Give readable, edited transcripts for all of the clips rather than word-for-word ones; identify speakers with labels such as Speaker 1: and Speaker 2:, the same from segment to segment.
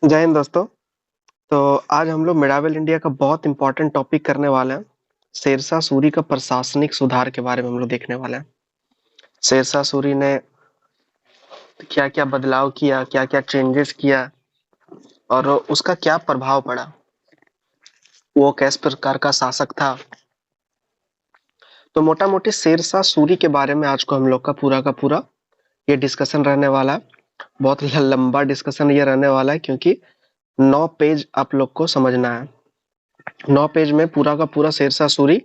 Speaker 1: जय हिंद दोस्तों। तो आज हम लोग मिडावल इंडिया का बहुत इंपॉर्टेंट टॉपिक करने वाले हैं। शेरशाह सूरी का प्रशासनिक सुधार के बारे में हम लोग देखने वाले हैं। शेरशाह सूरी ने क्या क्या बदलाव किया, क्या क्या चेंजेस किया और उसका क्या प्रभाव पड़ा, वो किस प्रकार का शासक था। तो मोटा मोटी शेरशाह सूरी के बारे में आज को हम लोग का पूरा ये डिस्कशन रहने वाला है। बहुत लंबा डिस्कशन ये रहने वाला है क्योंकि 9 पेज आप लोग को समझना है। 9 पेज में पूरा का पूरा शेरशाह सूरी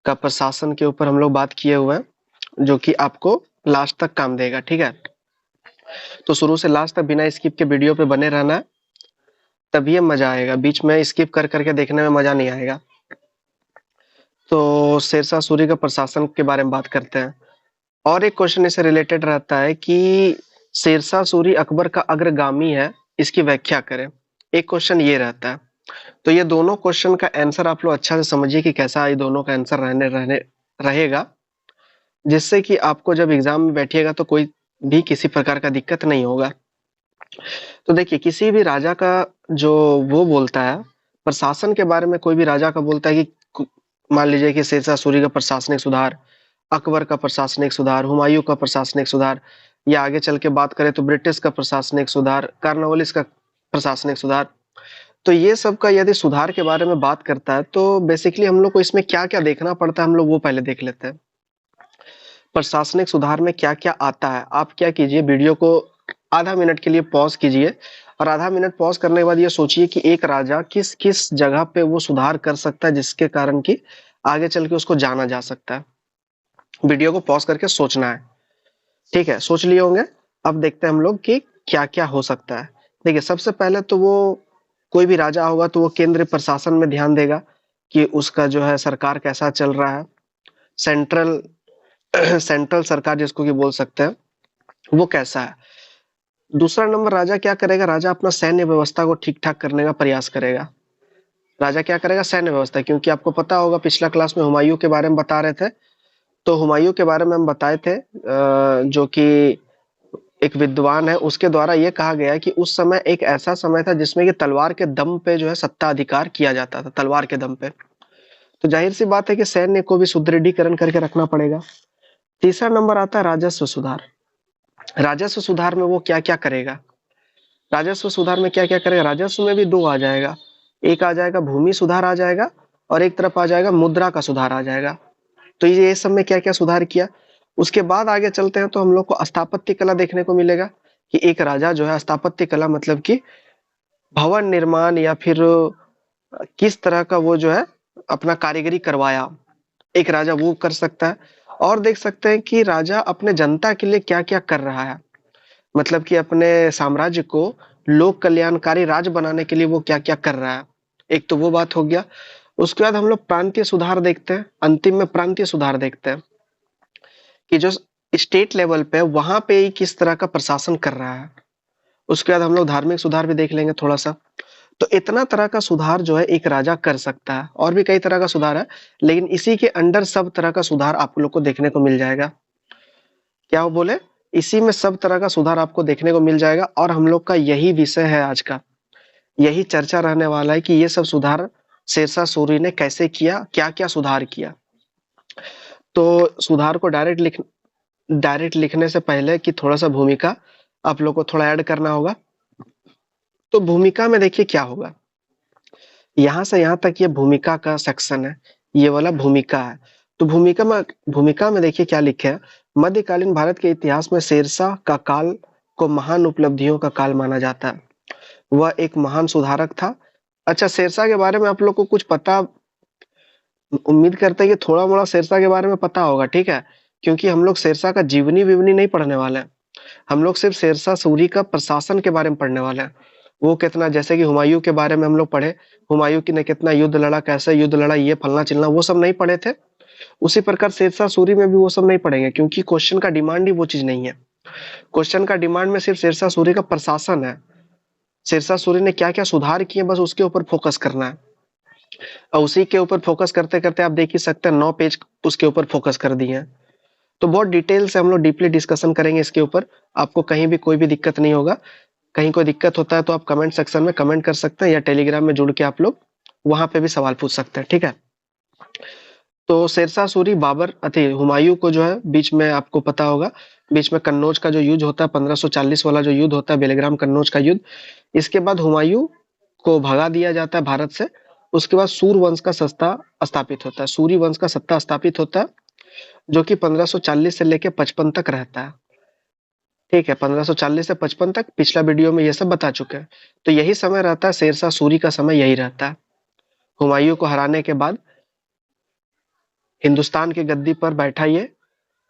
Speaker 1: का प्रशासन के ऊपर हम लोग बात किए हुए हैं, जो कि आपको लास्ट तक काम देगा। ठीक है, तो शुरू से लास्ट तक बिना स्किप के वीडियो पे बने रहना है, तभी मजा आएगा। बीच में स्किप कर करके देखने में मजा नहीं आएगा। तो शेरशाह सूरी का प्रशासन के बारे में बात करते हैं। और एक क्वेश्चन इससे रिलेटेड रहता है कि शेरशाह सूरी अकबर का अग्रगामी है, इसकी व्याख्या करें। एक क्वेश्चन ये रहता है। तो ये दोनों क्वेश्चन का आंसर आप लोग अच्छा से समझिए कि कैसा ये दोनों का आंसर रहने रहने रहेगा, जिससे कि आपको जब एग्जाम में बैठिएगा तो कोई भी किसी प्रकार का दिक्कत नहीं होगा। तो देखिए, किसी भी राजा का जो वो बोलता है प्रशासन के बारे में, कोई भी राजा का बोलता है कि मान लीजिए कि शेरशाह सूरी का प्रशासनिक सुधार, अकबर का प्रशासनिक सुधार, हुमायूं का प्रशासनिक सुधार, या आगे चल के बात करें तो ब्रिटिश का प्रशासनिक सुधार, कार्नवालिस का प्रशासनिक सुधार। तो ये सब का यदि सुधार के बारे में बात करता है तो बेसिकली हम लोग को इसमें क्या क्या देखना पड़ता है, हम लोग वो पहले देख लेते हैं। प्रशासनिक सुधार में क्या क्या आता है। आप क्या कीजिए, वीडियो को आधा मिनट के लिए पॉज कीजिए और आधा मिनट पॉज करने के बाद ये सोचिए कि एक राजा किस किस जगह पे वो सुधार कर सकता है, जिसके कारण कि आगे चल के उसको जाना जा सकता है। वीडियो को पॉज करके सोचना है। ठीक है, सोच लिए होंगे। अब देखते हैं हम लोग कि क्या क्या हो सकता है। देखिए, सबसे पहले तो वो कोई भी राजा होगा तो वो केंद्र प्रशासन में ध्यान देगा कि उसका जो है सरकार कैसा चल रहा है। सेंट्रल सेंट्रल सरकार जिसको कि बोल सकते हैं, वो कैसा है। दूसरा नंबर, राजा क्या करेगा, राजा अपना सैन्य व्यवस्था को ठीक ठाक करने का प्रयास करेगा। राजा क्या करेगा, सैन्य व्यवस्था। क्योंकि आपको पता होगा पिछला क्लास में हुमायूं के बारे में बता रहे थे, तो हुमायूं के बारे में हम बताए थे, जो कि एक विद्वान है, उसके द्वारा ये कहा गया है कि उस समय एक ऐसा समय था जिसमें कि तलवार के दम पे जो है सत्ता अधिकार किया जाता था, तलवार के दम पे। तो जाहिर सी बात है कि सैन्य को भी सुदृढ़ीकरण करके रखना पड़ेगा। तीसरा नंबर आता है राजस्व सुधार। राजस्व सुधार में वो क्या क्या करेगा। राजस्व सुधार में क्या क्या करेगा, राजस्व में भी दो आ जाएगा। एक आ जाएगा भूमि सुधार आ जाएगा, और एक तरफ आ जाएगा मुद्रा का सुधार आ जाएगा। तो ये सब में क्या क्या सुधार किया। उसके बाद आगे चलते हैं तो हम लोग को स्थापत्य कला देखने को मिलेगा कि एक राजा जो है स्थापत्य कला मतलब कि भवन निर्माण या फिर किस तरह का वो जो है अपना कारीगरी करवाया, एक राजा वो कर सकता है। और देख सकते हैं कि राजा अपने जनता के लिए क्या क्या कर रहा है, मतलब कि अपने साम्राज्य को लोक कल्याणकारी राज्य बनाने के लिए वो क्या क्या कर रहा है। एक तो वो बात हो गया। उसके बाद हम लोग प्रांतीय सुधार देखते हैं, अंतिम में प्रांतीय सुधार देखते हैं कि जो स्टेट लेवल पे वहां पे ही किस तरह का प्रशासन कर रहा है। उसके बाद हम लोग धार्मिक सुधार भी देख लेंगे थोड़ा सा। तो इतना तरह का सुधार जो है एक राजा कर सकता है, और भी कई तरह का सुधार है, लेकिन इसी के अंडर सब तरह का सुधार आप लोग को देखने को मिल जाएगा। क्या वो बोले, इसी में सब तरह का सुधार आपको देखने को मिल जाएगा। और हम लोग का यही विषय है आज का, यही चर्चा रहने वाला है कि ये सब सुधार शेरशाह सूरी ने कैसे किया, क्या क्या सुधार किया। तो सुधार को डायरेक्ट लिखने से पहले कि थोड़ा सा भूमिका आप लोग को थोड़ा ऐड करना होगा। तो भूमिका में देखिए क्या होगा, यहाँ से यहाँ तक ये भूमिका का सेक्शन है, ये वाला भूमिका है। तो भूमिका में देखिए क्या लिखे है। मध्यकालीन भारत के इतिहास में शेरशाह का काल को महान उपलब्धियों का काल माना जाता है। वह एक महान सुधारक था। अच्छा, शेरशाह के बारे में आप लोग को कुछ पता, उम्मीद करते हैं कि थोड़ा मोड़ा शेरशाह के बारे में पता होगा। ठीक है, क्योंकि हम लोग शेरशाह का जीवनी विवनी नहीं पढ़ने वाले हैं, हम लोग सिर्फ शेरशाह सूरी का प्रशासन के बारे में पढ़ने वाले हैं। वो कितना, जैसे कि हुमायूं के बारे में हम लोग पढ़े, हुमायूं की ने कितना युद्ध लड़ा, कैसे युद्ध लड़ा, ये फलना चिलना, वो सब नहीं पढ़े थे। उसी प्रकार शेरशाह सूरी में भी वो सब नहीं पढ़ेंगे, क्योंकि क्वेश्चन का डिमांड ही वो चीज नहीं है। क्वेश्चन का डिमांड में सिर्फ शेरशाह सूरी का प्रशासन है, शेरशाह सूरी ने क्या क्या सुधार किए, बस उसके ऊपर फोकस करना है। और उसी के ऊपर फोकस करते करते आप देख ही सकते हैं 9 पेज उसके ऊपर फोकस कर दिए हैं। तो बहुत डिटेल से हम लोग डीपली डिस्कशन करेंगे इसके ऊपर, आपको कहीं भी कोई भी दिक्कत नहीं होगा। कहीं कोई दिक्कत होता है तो आप कमेंट सेक्शन में कमेंट कर सकते हैं, या टेलीग्राम में जुड़ के आप लोग वहां पे भी सवाल पूछ सकते हैं, ठीक है। तो शेरशाह सूरी बाबर अति हुमायूं को जो है बीच में आपको पता होगा, बीच में कन्नौज का जो युद्ध होता है 1540 वाला जो युद्ध होता है, बेलग्राम कन्नौज का युद्ध, इसके बाद हुमायूं को भगा दिया जाता है भारत से। उसके बाद सूर वंश का सत्ता स्थापित होता है, सूरी वंश का सत्ता स्थापित होता है, जो कि 1540 से लेके 55 तक रहता है, ठीक है। 1540 से 55 तक पिछला वीडियो में ये सब बता चुके हैं। तो यही समय रहता है, शेरशाह सूरी का समय यही रहता है। हुमायूं को हराने के बाद हिंदुस्तान की गद्दी पर बैठा ये,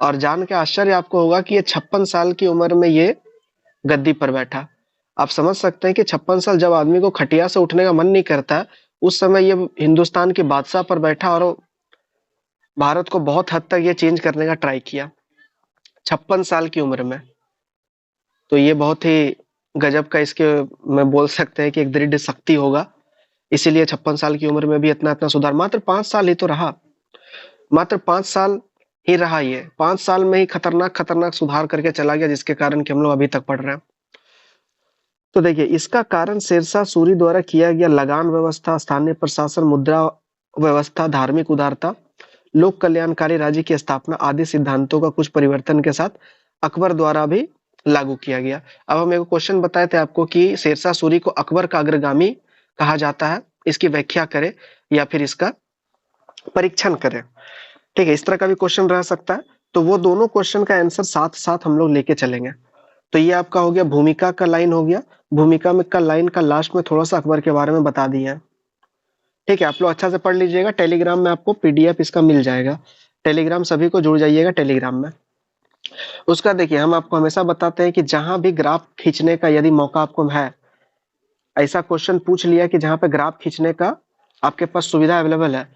Speaker 1: और जान के आश्चर्य आपको होगा कि ये 56 साल की उम्र में ये गद्दी पर बैठा। आप समझ सकते हैं कि 56 साल जब आदमी को खटिया से उठने का मन नहीं करता, उस समय ये हिंदुस्तान के बादशाह पर बैठा और भारत को बहुत हद तक ये चेंज करने का ट्राई किया 56 साल की उम्र में। तो ये बहुत ही गजब का, इसके मैं बोल सकते हैं कि एक दृढ़ शक्ति होगा। इसीलिए 56 साल की उम्र में भी इतना इतना सुधार, मात्र 5 साल ही तो रहा, मात्र 5 साल ही रहा। ये 5 साल में ही खतरनाक खतरनाक सुधार करके चला गया, जिसके कारण कि हम लोग अभी तक पढ़ रहे हैं। तो देखिए, इसका कारण शेरशाह सूरी द्वारा किया गया लगान व्यवस्था, स्थानीय प्रशासन, मुद्रा व्यवस्था, धार्मिक उदारता, लोक कल्याणकारी राज्य की स्थापना आदि सिद्धांतों का कुछ परिवर्तन के साथ अकबर द्वारा भी लागू किया गया। अब हम एक क्वेश्चन बताए थे आपको कि शेरशाह सूरी को अकबर का अग्रगामी कहा जाता है, इसकी व्याख्या करें या फिर इसका परीक्षण करें, ठीक है। इस तरह का भी क्वेश्चन रह सकता है, तो वो दोनों क्वेश्चन का आंसर साथ साथ हम लोग लेके चलेंगे। तो ये आपका हो गया भूमिका का लाइन हो गया। भूमिका में का लाइन का लास्ट में थोड़ा सा अकबर के बारे में बता दिया है, ठीक है। आप लोग अच्छा से पढ़ लीजिएगा, टेलीग्राम में आपको पीडीएफ इसका मिल जाएगा। टेलीग्राम सभी को जुड़ जाइएगा टेलीग्राम में। उसका देखिए, हम आपको हमेशा बताते हैं कि जहां भी ग्राफ खींचने का यदि मौका आपको है, ऐसा क्वेश्चन पूछ लिया कि जहां पे ग्राफ खींचने का आपके पास सुविधा अवेलेबल है,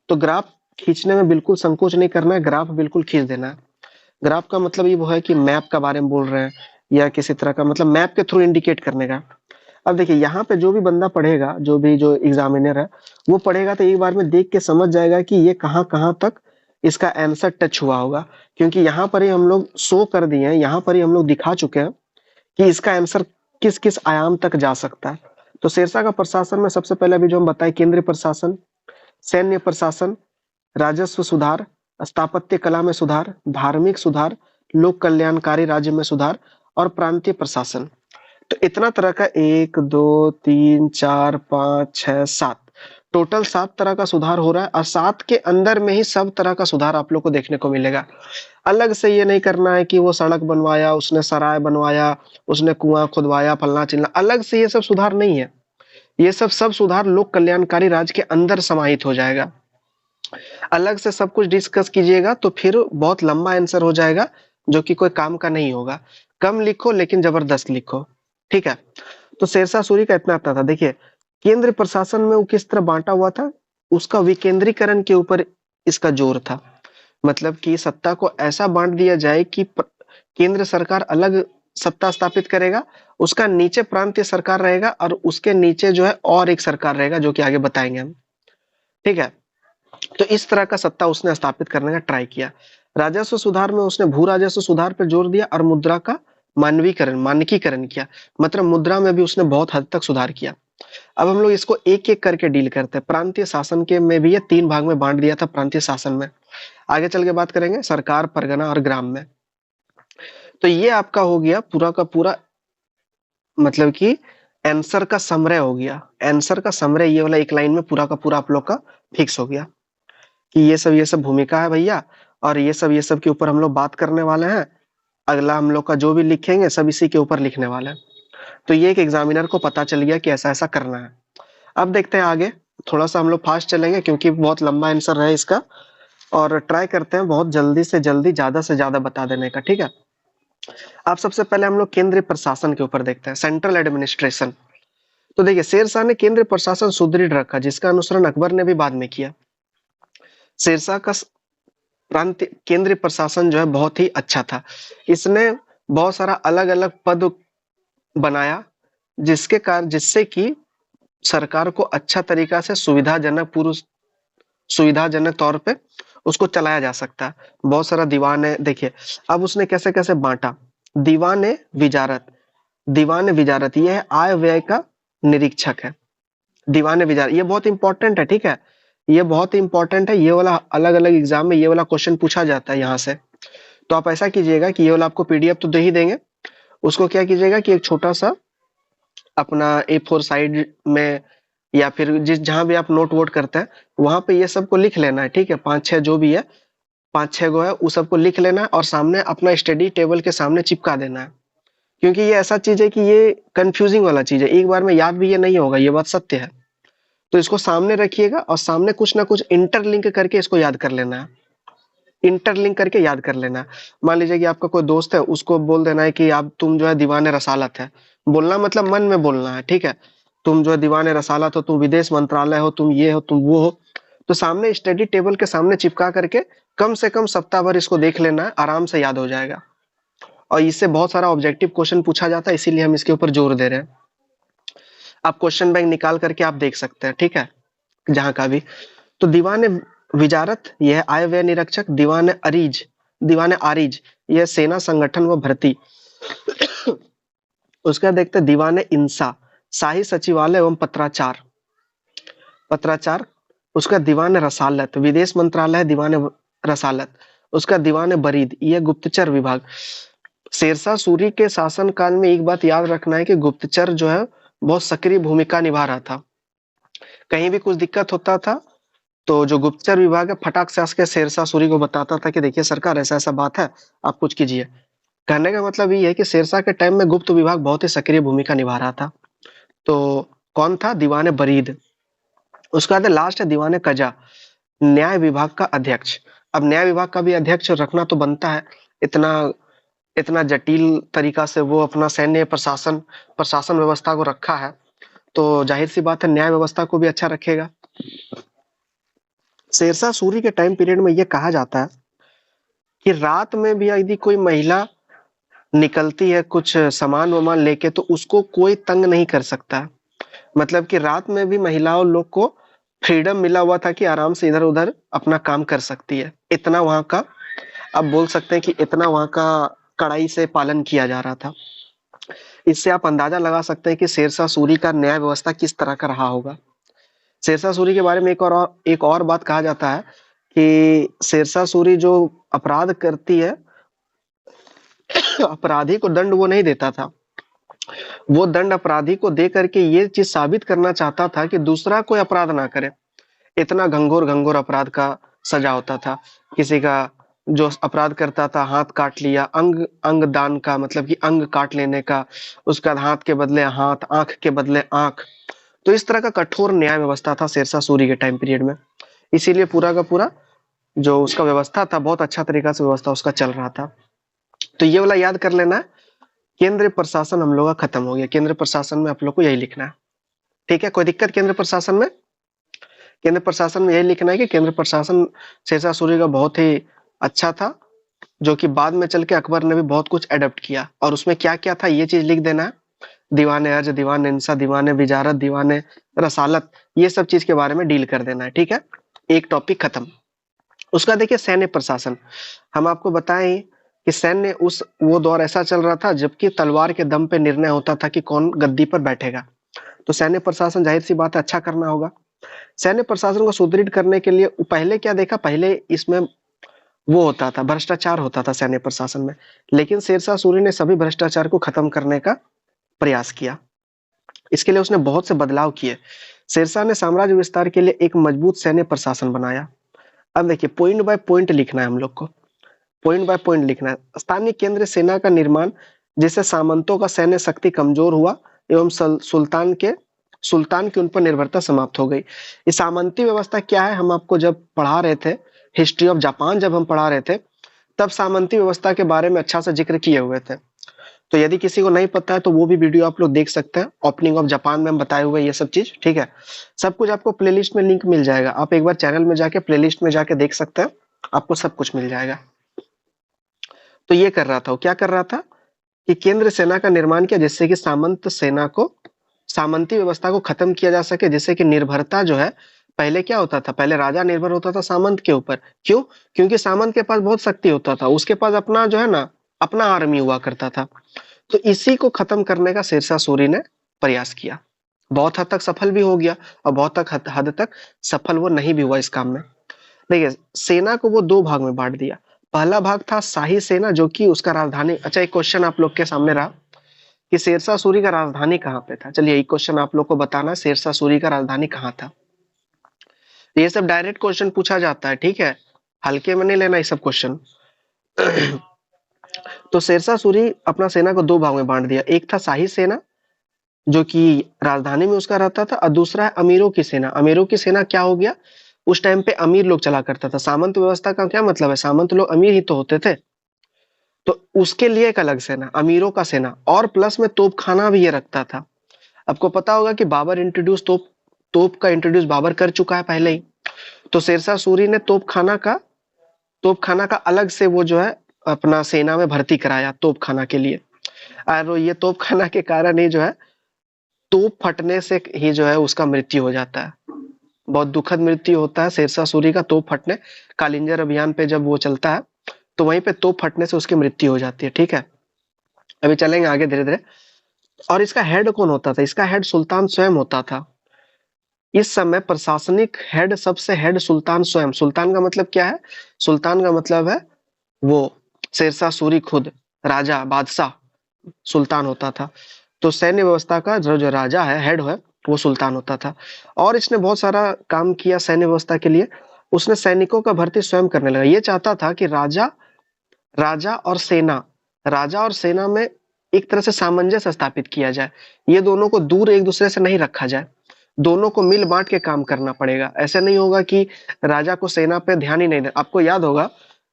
Speaker 1: तो ग्राफ खींचने में बिल्कुल संकोच नहीं करना है, ग्राफ बिल्कुल खींच देना है। ग्राफ का मतलब ये वो है कि मैप का बारे में बोल रहे हैं, या किसी तरह का मतलब मैप के थ्रू इंडिकेट करने का। अब देखिए, यहाँ पे जो भी बंदा पढ़ेगा, जो एग्जामिनर है, वो पढ़ेगा तो एक बार में देख के समझ जाएगा कि ये कहाँ कहाँ तक इसका आंसर टच हुआ होगा, क्योंकि यहाँ पर ही हम लोग शो कर दिए हैं, यहाँ पर ही हम लोग दिखा चुके हैं कि इसका आंसर किस किस आयाम तक जा सकता है। तो शेरशाह का प्रशासन में सबसे पहले अभी जो हम बताए, केंद्रीय प्रशासन, सैन्य प्रशासन, राजस्व सुधार, स्थापत्य कला में सुधार, धार्मिक सुधार, लोक कल्याणकारी राज्य में सुधार और प्रांतीय प्रशासन। तो इतना तरह का 1 2 3 4 5 6 7 टोटल 7 तरह का सुधार हो रहा है, और 7 के अंदर में ही सब तरह का सुधार आप लोग को देखने को मिलेगा। अलग से ये नहीं करना है कि वो सड़क बनवाया, उसने सराय बनवाया, उसने कुआं खुदवाया, फलना चिलना, अलग से ये सब सुधार नहीं है। ये सब सुधार लोक कल्याणकारी राज्य के अंदर समाहित हो जाएगा। अलग से सब कुछ डिस्कस कीजिएगा तो फिर बहुत लंबा आंसर हो जाएगा, जो कि कोई काम का नहीं होगा। कम लिखो लेकिन जबरदस्त लिखो, ठीक है। तो शेरशाह सूरी का इतना आता था। देखिए, केंद्र प्रशासन में वो किस तरह बांटा हुआ था, उसका विकेंद्रीकरण के ऊपर इसका जोर था। मतलब कि सत्ता को ऐसा बांट दिया जाए कि केंद्र सरकार अलग सत्ता स्थापित करेगा, उसका नीचे प्रांतीय सरकार रहेगा, और उसके नीचे जो है और एक सरकार रहेगा, जो कि आगे बताएंगे हम, ठीक है। तो इस तरह का सत्ता उसने स्थापित करने का ट्राई किया। राजस्व सुधार में उसने भू राजस्व सुधार पर जोर दिया, और मुद्रा का मानकीकरण किया, मतलब मुद्रा में भी उसने बहुत हद तक सुधार किया। अब हम लोग इसको एक एक करके डील करते हैं। प्रांतीय शासन के में भी ये 3 भाग में बांट दिया था प्रांतीय शासन में। आगे चल के बात करेंगे सरकार, परगना और ग्राम में। तो ये आपका हो गया पूरा का पूरा, मतलब कि आंसर का समरे हो गया। आंसर का समरे ये वाला एक लाइन में पूरा का पूरा आप लोग का फिक्स हो गया कि ये सब भूमिका है भैया, और ये सब के ऊपर हम लोग बात करने वाले हैं। अगला हम लोग का जो भी लिखेंगे सब इसी के ऊपर लिखने वाले हैं। तो ये एक एग्जामिनर को पता चल गया कि ऐसा ऐसा करना है। अब देखते हैं आगे, थोड़ा सा हम लोग फास्ट चलेंगे क्योंकि बहुत लंबा आंसर है इसका, और ट्राई करते हैं बहुत जल्दी से जल्दी ज्यादा से ज्यादा बता देने का, ठीक है। अब सबसे पहले हम लोग केंद्रीय प्रशासन के ऊपर देखते हैं, सेंट्रल एडमिनिस्ट्रेशन। तो देखिए, शेरशाह ने केंद्रीय प्रशासन सुदृढ़ रखा, जिसका अनुसरण अकबर ने भी बाद में किया। शेरशाह का प्रांत केंद्रीय प्रशासन जो है बहुत ही अच्छा था। इसने बहुत सारा अलग अलग पद बनाया, जिससे कि सरकार को अच्छा तरीका से सुविधाजनक तौर पे उसको चलाया जा सकता है। बहुत सारा दीवान है। देखिए, अब उसने कैसे कैसे बांटा, दीवान विजारत, दीवान विजारत, ये है आय व्यय का निरीक्षक है। दीवान विजार, ये बहुत इंपॉर्टेंट है, ठीक है, ये बहुत इंपॉर्टेंट है। ये वाला अलग अलग एग्जाम में ये वाला क्वेश्चन पूछा जाता है यहाँ से। तो आप ऐसा कीजिएगा कि ये वाला आपको पीडीएफ तो दे ही देंगे, उसको क्या कीजिएगा कि एक छोटा सा अपना A4 साइड में या फिर जिस जहां भी आप नोट वोट करते हैं वहां पे ये सबको लिख लेना है, ठीक है, 5-6 जो भी है, 5-6 गो है, उस सबको लिख लेना है और सामने अपना स्टडी टेबल के सामने चिपका देना है। क्योंकि ये ऐसा चीज है कि ये कंफ्यूजिंग वाला चीज है, एक बार में याद भी ये नहीं होगा, ये बात सत्य है। तो इसको सामने रखिएगा और सामने कुछ ना कुछ इंटरलिंक करके इसको याद कर लेना है, इंटरलिंक करके याद कर लेना है। मान लीजिए कि आपका कोई दोस्त है, उसको बोल देना है कि आप तुम जो है दीवाने रसालत है, बोलना मतलब मन में बोलना है, ठीक है, तुम जो है दीवाने रसालत हो, तुम विदेश मंत्रालय हो, तुम ये हो, तुम वो हो। तो सामने स्टडी टेबल के सामने चिपका करके कम से कम सप्ताह भर इसको देख लेना है, आराम से याद हो जाएगा। और इससे बहुत सारा ऑब्जेक्टिव क्वेश्चन पूछा जाता है, इसीलिए हम इसके ऊपर जोर दे रहे हैं। आप क्वेश्चन बैंक निकाल करके आप देख सकते हैं, ठीक है, जहां का भी। तो दीवान विजारत यह है आय व्यय निरीक्षक। दीवान अरीज, दीवान आरिज यह सेना संगठन व भर्ती। उसका देखते हैं दीवान इंसा, शाही सचिवालय एवं पत्राचार, पत्राचार। उसका दीवान रसालत, विदेश मंत्रालय दीवान रसालत। उसका दीवान बरीद, यह गुप्तचर विभाग। शेरशाह सूरी के शासन काल में एक बात याद रखना है कि गुप्तचर जो है बहुत सक्रिय भूमिका निभा रहा था। कहीं भी कुछ दिक्कत होता था तो जो गुप्तचर विभाग है फटाक से आके शेरशाह सूरी को बताता था कि देखिए सरकार ऐसा ऐसा बात है, आप कुछ कीजिए। कहने का मतलब ये है कि शेरशाह के टाइम में गुप्त विभाग बहुत ही सक्रिय भूमिका निभा रहा था। तो कौन था? दीवाने बरीद। उसके बाद लास्ट है दीवाने कजा, न्याय विभाग का अध्यक्ष। अब न्याय विभाग का भी अध्यक्ष रखना तो बनता है, इतना इतना जटिल तरीका से वो अपना सैन्य प्रशासन प्रशासन व्यवस्था को रखा है, तो जाहिर सी बात है न्याय व्यवस्था को भी अच्छा रखेगा। शेरशाह सूरी के टाइम पीरियड में ये कहा जाता है कि रात में भी यदि कोई महिला निकलती है कुछ सामान वामान लेके तो उसको कोई तंग नहीं कर सकता। मतलब कि रात में भी महिलाओं लोग को फ्रीडम मिला हुआ था कि आराम से इधर उधर अपना काम कर सकती है। इतना वहां का, आप बोल सकते हैं कि इतना वहां का कड़ाई से पालन किया जा रहा था। इससे आप अंदाजा लगा सकते हैं कि शेरशाह सूरी का न्याय व्यवस्था किस तरह का रहा होगा। शेरशाह सूरी के बारे में एक और बात कहा जाता है कि शेरशाह सूरी जो अपराध करती है अपराधी को दंड वो नहीं देता था, वो दंड अपराधी को दे करके ये चीज साबित करना चाहता था कि दूसरा कोई अपराध ना करे। इतना घंघोर घंघोर अपराध का सजा होता था। किसी का जो अपराध करता था हाथ काट लिया, अंग अंग दान का मतलब कि अंग काट लेने का, उसका हाथ के बदले हाथ, आंख के बदले आंख। तो इस तरह का कठोर न्याय व्यवस्था था शेरशाह सूरी के टाइम पीरियड में। इसीलिए पूरा का पूरा जो उसका व्यवस्था था बहुत अच्छा तरीका से व्यवस्था उसका चल रहा था। तो ये वाला याद कर लेना है। केंद्र प्रशासन हम लोग का खत्म हो गया। केंद्र प्रशासन में आप लोग को यही लिखना है, ठीक है। कोई दिक्कत केंद्र प्रशासन में? केंद्र प्रशासन में यही लिखना है कि केंद्र प्रशासन शेरशाह सूरी का बहुत ही अच्छा था, जो कि बाद में चल के अकबर ने भी बहुत कुछ एडप्ट किया। और उसमें क्या क्या था ये चीज लिख देना है। दीवाने अर्ज, दीवाने इंसा, दीवाने विजारत, दीवाने रसालत, ये सब चीज के बारे में डील कर देना है, ठीक है। एक टॉपिक खत्म। उसका देखिए सैन्य प्रशासन। हम आपको बताएं कि सैन्य उस वो दौर ऐसा चल रहा था जबकि तलवार के दम पे निर्णय होता था कि कौन गद्दी पर बैठेगा। तो सैन्य प्रशासन जाहिर सी बात है अच्छा करना होगा। सैन्य प्रशासन को सुदृढ़ करने के लिए पहले क्या देखा, पहले इसमें वो होता था, भ्रष्टाचार होता था सैन्य प्रशासन में। लेकिन शेरशाह सूरी ने सभी भ्रष्टाचार को खत्म करने का प्रयास किया। इसके लिए उसने बहुत से बदलाव किए। शेरशाह ने साम्राज्य विस्तार के लिए एक मजबूत सैन्य प्रशासन बनाया। अब देखिए पॉइंट बाय पॉइंट लिखना है हम लोग को, पॉइंट बाय पॉइंट लिखना है। स्थानीय केंद्र सेना का निर्माण, जिससे सामंतों का सैन्य शक्ति कमजोर हुआ एवं सुल्तान की उन पर निर्भरता समाप्त हो गई। ये सामंती व्यवस्था क्या है, हम आपको जब पढ़ा रहे थे हिस्ट्री ऑफ जापान, जब हम पढ़ा रहे थे तब सामंती व्यवस्था के बारे में अच्छा सा जिक्र किए हुए थे। तो यदि किसी को नहीं पता है तो वो भी वीडियो आप लोग देख सकते हैं। ओपनिंग ऑफ जापान में हम बताए हुए ये सब चीज, ठीक है। सब कुछ आपको प्लेलिस्ट में लिंक मिल जाएगा, आप एक बार चैनल में जाके प्लेलिस्ट में जाके देख सकते हैं, आपको सब कुछ मिल जाएगा। तो ये कर रहा था, वो क्या कर रहा था कि केंद्र सेना का निर्माण किया जिससे कि सामंती व्यवस्था को खत्म किया जा सके, जिससे कि निर्भरता जो है, पहले क्या होता था, पहले राजा निर्भर होता था सामंत के ऊपर। क्यों? क्योंकि सामंत के पास बहुत शक्ति होता था, उसके पास अपना जो है ना अपना आर्मी हुआ करता था। तो इसी को खत्म करने का शेरशाह सूरी ने प्रयास किया। बहुत हद तक सफल भी हो गया और बहुत तक हद तक सफल वो नहीं भी हुआ इस काम में। देखिए, सेना को वो दो भाग में बांट दिया। पहला भाग था शाही सेना, जो कि उसका राजधानी, अच्छा एक क्वेश्चन आप लोग के सामने रहा कि शेरशाह सूरी का राजधानी कहाँ पे था। चलिए एक क्वेश्चन आप लोग को बताना है, शेरशाह सूरी का राजधानी कहाँ था। ये सब डायरेक्ट क्वेश्चन पूछा जाता है, ठीक है, हल्के में नहीं लेना ये सब क्वेश्चन। तो शेरशाह सूरी अपना सेना को दो भाग में बांट दिया। एक था शाही सेना, जो कि राजधानी में उसका रहता था, और दूसरा है अमीरों की सेना। अमीरों की सेना क्या हो गया, उस टाइम पे अमीर लोग चला करता था। सामंत व्यवस्था का क्या मतलब है, सामंत लोग अमीर ही तो होते थे। तो उसके लिए एक अलग सेना, अमीरों का सेना, और प्लस में तोपखाना भी ये रखता था। आपको पता होगा कि बाबर इंट्रोड्यूस तोप का इंट्रोड्यूस बाबर कर चुका है पहले ही। तो शेरशाह सूरी ने तोपखाना का अलग से वो जो है अपना सेना में भर्ती कराया तोपखाना के लिए। और ये तोपखाना के कारण ही जो है तोप फटने से ही जो है उसका मृत्यु हो जाता है। बहुत दुखद मृत्यु होता है शेरशाह सूरी का तोप फटने, कालिंजर अभियान पे जब वो चलता है तो वहीं पे तोप फटने से उसकी मृत्यु हो जाती है, ठीक है। अभी चलेंगे आगे धीरे धीरे। और इसका हेड कौन होता था, इसका हेड सुल्तान स्वयं होता था। इस समय प्रशासनिक हेड, सबसे हेड सुल्तान स्वयं। सुल्तान का मतलब क्या है, सुल्तान का मतलब है वो शेरशाह सूरी खुद, राजा बादशाह सुल्तान होता था। तो सैन्य व्यवस्था का जो राजा है, हेड है, वो सुल्तान होता था। और इसने बहुत सारा काम किया सैन्य व्यवस्था के लिए। उसने सैनिकों का भर्ती स्वयं करने लगा। ये चाहता था कि राजा और सेना राजा और सेना में एक तरह से सामंजस्य स्थापित किया जाए। ये दोनों को दूर एक दूसरे से नहीं रखा जाए, दोनों को मिल बांट के काम करना पड़ेगा। ऐसे नहीं होगा कि राजा को सेना पे ध्यान ही नहीं दे। आपको याद होगा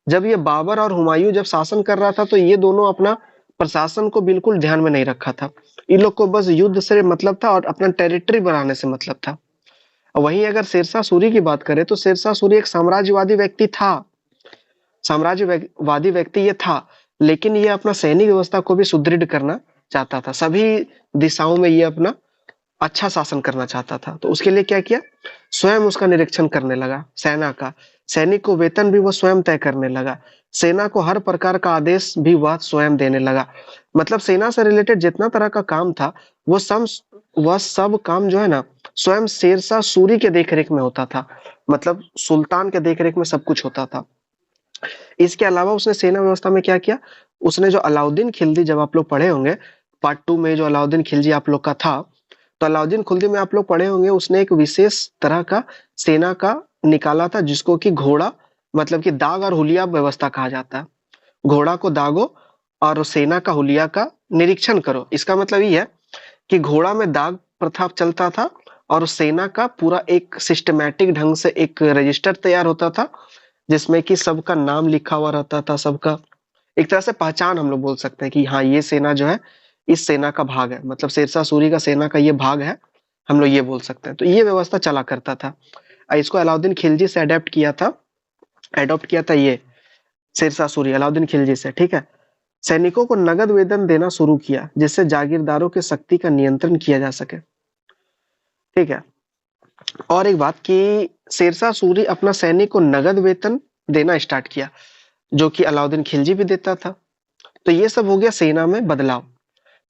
Speaker 1: जब ये बाबर और हुमायूं जब शासन कर रहा था तो ये दोनों अपना प्रशासन को बिल्कुल ध्यान में नहीं रखा था। इन लोग को बस युद्ध से मतलब था और अपना टेरिटरी बनाने से मतलब था। वहीं अगर शेरशाह सूरी की बात करें तो शेरशाह सूरी एक साम्राज्यवादी व्यक्ति था, साम्राज्यवादी व्यक्ति ये था, लेकिन ये अपना सैनिक व्यवस्था को भी सुदृढ़ करना चाहता था। सभी दिशाओं में ये अपना अच्छा शासन करना चाहता था। तो उसके लिए क्या किया, स्वयं उसका निरीक्षण करने लगा सेना का। सैनिक को वेतन भी वो स्वयं तय करने लगा। सेना को हर प्रकार का आदेश भी वह स्वयं देने लगा। मतलब सेना से रिलेटेड जितना तरह का काम था वह सब काम जो है ना स्वयं शेरशाह सूरी के देखरेख में होता था। मतलब सुल्तान के देखरेख में सब कुछ होता था। इसके अलावा उसने सेना व्यवस्था में क्या किया, उसने जो अलाउद्दीन खिलजी, जब आप लोग पढ़े होंगे पार्ट 2 में जो अलाउद्दीन खिलजी आप लोग का था, तो अलाउद्दीन खिलजी में आप लोग पढ़े होंगे उसने एक विशेष तरह का सेना का निकाला था जिसको कि घोड़ा, मतलब कि दाग और हुलिया व्यवस्था कहा जाता है। घोड़ा को दागो और सेना का हुलिया का निरीक्षण करो। इसका मतलब ये है कि घोड़ा में दाग प्रथा चलता था और सेना का पूरा एक सिस्टमैटिक ढंग से एक रजिस्टर तैयार होता था जिसमें कि सबका नाम लिखा हुआ रहता था। सबका एक तरह से पहचान हम लोग बोल सकते हैं कि हाँ ये सेना जो है इस सेना का भाग है, मतलब शेरशाह सूरी का सेना का ये भाग है, हम लोग ये बोल सकते हैं। तो ये व्यवस्था चला करता था। इसको अलाउद्दीन खिलजी से अडॉप्ट किया था ये शेरशाह सूरी अलाउद्दीन खिलजी से, ठीक है। सैनिकों को नगद वेतन देना शुरू किया जिससे जागीरदारों की शक्ति का नियंत्रण किया जा सके, ठीक है। और एक बात कि शेरशाह सूरी अपना सैनिक को नगद वेतन देना स्टार्ट किया जो कि अलाउद्दीन खिलजी भी देता था। तो ये सब हो गया सेना में बदलाव।